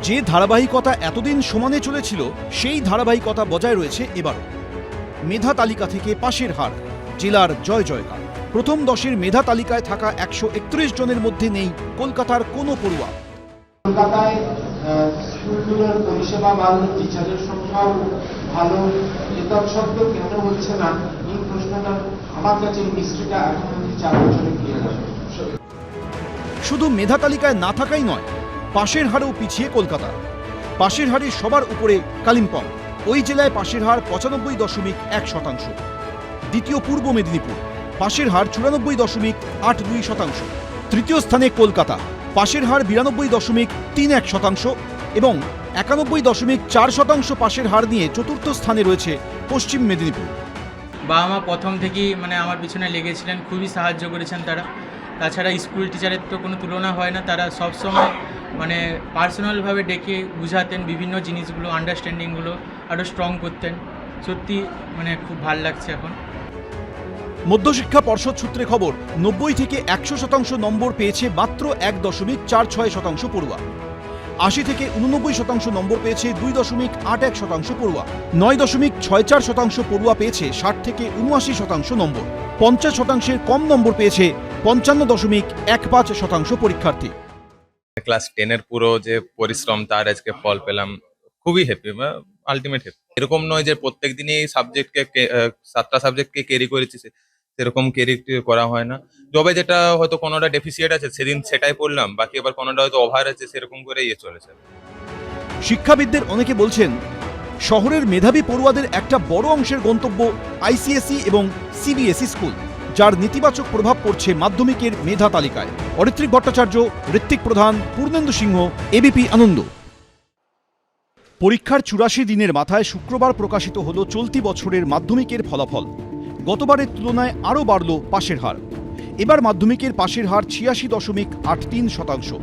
যে ধারাবাহিকতা এতদিন সমানে চলেছিল সেই ধারাবাহিকতা বজায় রয়েছে এবারও। মেধা তালিকা থেকে পাশের হার, জেলার জয় জয়কার। প্রথম 10-এর মেধা তালিকায় থাকা 131 জনের মধ্যে নেই কলকাতার কোনো পড়ুয়া। কলকাতায় স্কুলগুলোর পরিষেবা ভালো, টিচারের সংখ্যাও ভালো, শব্দ কেন হচ্ছে না, এই প্রশ্নটা আমার কাছে মিস্ট্রিটা এখন 4 বছরে ক্লিয়ার আছে। শুধু মেধা তালিকায় না থাকাই নয়, পাশের হারেও পিছিয়ে কলকাতা। পাশের হারে সবার উপরে কালিম্পং, ওই জেলায় পাশের হার 95.1%। দ্বিতীয় পূর্ব মেদিনীপুর, পাশের হার 94.82%। তৃতীয় স্থানে কলকাতা, পাশের হার 92.31% এবং 91.4% পাশের হার নিয়ে চতুর্থ স্থানে রয়েছে পশ্চিম মেদিনীপুর। বাবা মা প্রথম থেকেই আমার পিছনে লেগেছিলেন, খুবই সাহায্য করেছেন তারা। তাছাড়া স্কুল টিচারের তো কোনো তুলনা হয় না, তারা সবসময় পার্সোনালভাবে ডেকে বুঝাতেন, বিভিন্ন জিনিসগুলো আন্ডারস্ট্যান্ডিংগুলো আরও স্ট্রং করতেন। সত্যি খুব ভালো লাগছে এখন। মধ্যশিক্ষা পর্ষদ সূত্রে খবর, 90 থেকে 100% নম্বর পেয়েছে মাত্র 1.46% পড়ুয়া। 80 থেকে 89% নম্বর পেয়েছে 2.81% পড়ুয়া। 9.64% পড়ুয়া পেয়েছে 60 থেকে 79% নম্বর। 50%-এর কম নম্বর পেয়েছে 55.15% পরীক্ষার্থী। ক্লাস 10-এর পুরো যে পরিশ্রম, তার আজকে ফল পেলাম। খুবই হ্যাপি, আলটিমেট হ্যাপি। এরকম নয় যে প্রত্যেক দিনই এই সাবজেক্টকে 7টা সাবজেক্টকে ক্যারি করেছি, সেরকম ক্যারি করা হয় না। তবে যেটা হয়তো কোনোটা ডেফিসিয়েট আছে সেদিন সেটাই পড়লাম, বাকি এবার কোনোটা হয়তো ওভার আছে, সেরকম করে চলেছে। শিক্ষাবিদদের অনেকে বলছেন, শহরের মেধাবী পড়ুয়াদের একটা বড় অংশের গন্তব্য আইসিএসই এবং সিবিএসই স্কুল, যার নেতিবাচক প্রভাব পড়ছে মাধ্যমিকের মেধা তালিকায়। অরিত্রিক ভট্টাচার্য, ঋত্বিক প্রধান, পূর্ণেন্দু সিংহ, এবিপি আনন্দ। পরীক্ষার 84 দিনের মাথায় শুক্রবার প্রকাশিত হলো চলতি বছরের মাধ্যমিকের ফলাফল। গতবারের তুলনায় আরও বাড়ল পাশের হার। এবার মাধ্যমিকের পাশের হার 86.83%।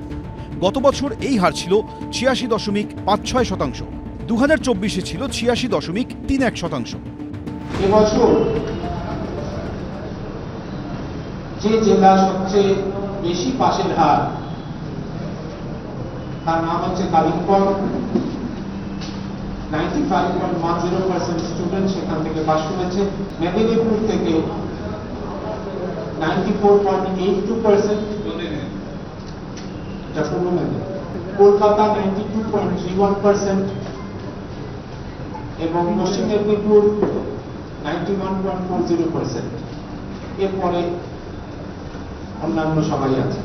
গত বছর এই হার ছিল 86.56%। 2024-এ ছিল 86.31%। এবছর যে জেলা সবচেয়ে বেশি পাশের হার, তার নাম হচ্ছে কালিম্পং। 95.10% স্টুডেন্ট সেখান থেকে পাশ করেছে। মেদিনীপুর থেকে 94.82%, কলকাতা 92.31% এবং পশ্চিম মেদিনীপুর 91.40%। এরপরে অন্যান্য সবাই আছে।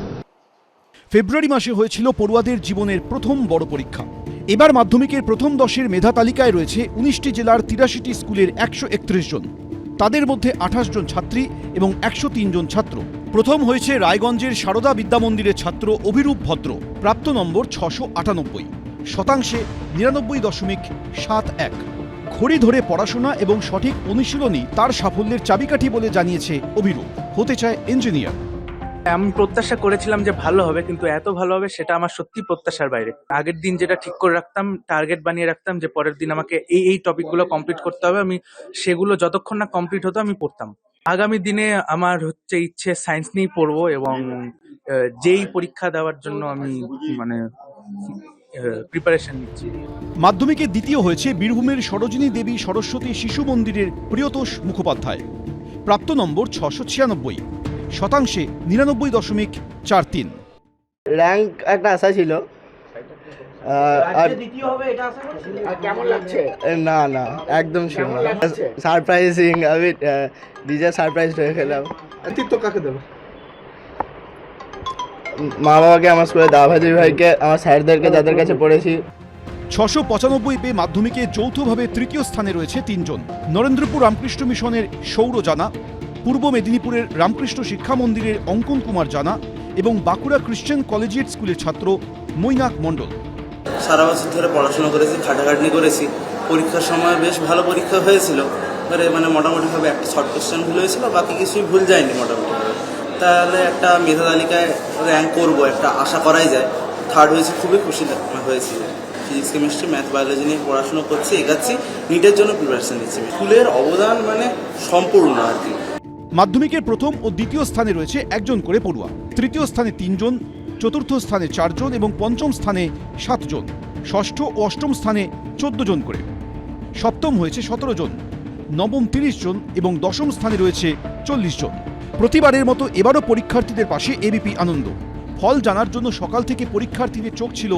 ফেব্রুয়ারি মাসে হয়েছিল পড়ুয়াদের জীবনের প্রথম বড় পরীক্ষা। এবার মাধ্যমিকের প্রথম 10-এর মেধা তালিকায় রয়েছে 19টি জেলার 83টি স্কুলের 131 জন। তাদের মধ্যে 28 জন ছাত্রী এবং 103 জন ছাত্র। প্রথম হয়েছে রায়গঞ্জের সারদা বিদ্যামন্দিরের ছাত্র অভিরূপ ভদ্র, প্রাপ্ত নম্বর 698, শতাংশে 99.71। ঘড়ি ধরে পড়াশোনা এবং সঠিক অনুশীলনই তার সাফল্যের চাবিকাঠি বলে জানিয়েছে অভিরূপ। হতে চায় ইঞ্জিনিয়ার। আমি প্রত্যাশা করেছিলাম যে ভালো হবে, কিন্তু এত ভালো হবে সেটা আমার সত্যি প্রত্যাশার বাইরে। আগের দিন যেটা ঠিক করে রাখতাম, টার্গেট বানিয়ে রাখতাম যে পরের দিন আমাকে এই টপিকগুলো কমপ্লিট করতে হবে, আমি সেগুলো যতক্ষণ না কমপ্লিট হতো আমি পড়তাম। আগামী দিনে আমার ইচ্ছে সায়েন্স নিয়েই পড়বো এবং যেই পরীক্ষা দেওয়ার জন্য আমি প্রিপারেশন নিচ্ছি। মাধ্যমিকে দ্বিতীয় হয়েছে বীরভূমের সরোজিনী দেবী সরস্বতী শিশু মন্দিরের প্রিয়তোষ মুখোপাধ্যায়, প্রাপ্ত নম্বর 696, শতাংশে 99.43। র্যাঙ্ক একটা আশা ছিল, না না একদম সারপ্রাইজিং। আমি নিজে সারপ্রাইজ হয়ে গেলাম। কাকে দেবো? মা বাবাকে, আমার স্কুলের দাদাভাই ভাইকে, আমার স্যারদেরকে, যাদের কাছে পড়েছি। 695 পেয়ে মাধ্যমিকে যৌথভাবে তৃতীয় স্থানে রয়েছে 3 জন। নরেন্দ্রপুর রামকৃষ্ণ মিশনের সৌর জানা, পূর্ব মেদিনীপুরের রামকৃষ্ণ শিক্ষা মন্দিরের অঙ্কন কুমার জানা এবং বাঁকুড়া খ্রিশ্চান কলেজিয়েট স্কুলের ছাত্র মৈনাক মণ্ডল। সারা বছর ধরে পড়াশোনা করেছি, খাটাখাটনি করেছি। পরীক্ষার সময় বেশ ভালো পরীক্ষা হয়েছিল। মোটামুটিভাবে একটা শর্ট কোশ্চেন ভুল হয়েছিল, বাকি কিছুই ভুল যায়নি মোটামুটি। তাহলে একটা মেধা তালিকায় র্যাঙ্ক করবো একটা আশা করাই যায়। 3rd হয়েছে, খুবই খুশি হয়েছি। ফিজিক্স, কেমিস্ট্রি, ম্যাথ, বায়োলজি নিয়ে পড়াশোনা করছি, এগাচ্ছি, নিটের জন্য প্রিপারেশন নিচ্ছি। স্কুলের অবদান সম্পূর্ণ আর কি। মাধ্যমিকের প্রথম ও দ্বিতীয় স্থানে রয়েছে 1 জন করে পড়ুয়া। তৃতীয় স্থানে 3 জন, চতুর্থ স্থানে 4 জন এবং পঞ্চম স্থানে 7 জন। ষষ্ঠ ও অষ্টম স্থানে 14 জন করে, সপ্তম হয়েছে 17 জন, নবম 30 জন এবং দশম স্থানে রয়েছে 40 জন। প্রতিবারের মতো এবারও পরীক্ষার্থীদের পাশে এবিপি আনন্দ। ফল জানার জন্য সকাল থেকে পরীক্ষার্থীদের চোখ ছিল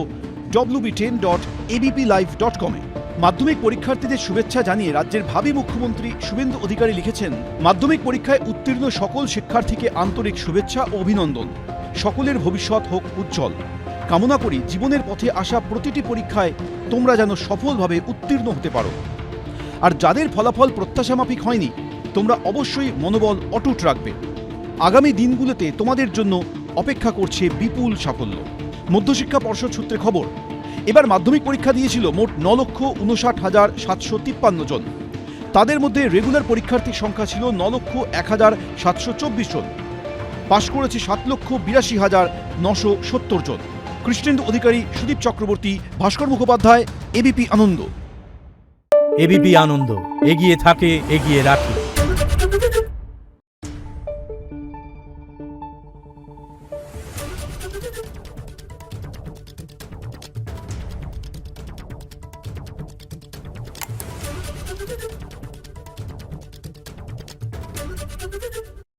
wb10.abplive.com এ। মাধ্যমিক পরীক্ষার্থীদের শুভেচ্ছা জানিয়ে রাজ্যের ভাবী মুখ্যমন্ত্রী শুভেন্দু অধিকারী লিখেছেন, মাধ্যমিক পরীক্ষায় উত্তীর্ণ সকল শিক্ষার্থীকে আন্তরিক শুভেচ্ছা ও অভিনন্দন। সকলের ভবিষ্যৎ হোক উজ্জ্বল। কামনা করি জীবনের পথে আসা প্রতিটি পরীক্ষায় তোমরা যেন সফলভাবে উত্তীর্ণ হতে পারো। আর যাদের ফলাফল প্রত্যাশামাফিক হয়নি, তোমরা অবশ্যই মনোবল অটুট রাখবে। আগামী দিনগুলোতে তোমাদের জন্য অপেক্ষা করছে বিপুল সাফল্য। মধ্যশিক্ষা পর্ষদ সূত্রে খবর, এবার মাধ্যমিক পরীক্ষা দিয়েছিল মোট 9,59,753 জন। তাদের মধ্যে রেগুলার পরীক্ষার্থীর সংখ্যা ছিল 9,01,724 জন। পাশ করেছে 7,82,970 জন। কৃষ্ণেন্দু অধিকারী, সুদীপ চক্রবর্তী, ভাস্কর মুখোপাধ্যায়, এবিপি আনন্দ। এবিপি আনন্দ, এগিয়ে থাকে, এগিয়ে রাখে। Thank you.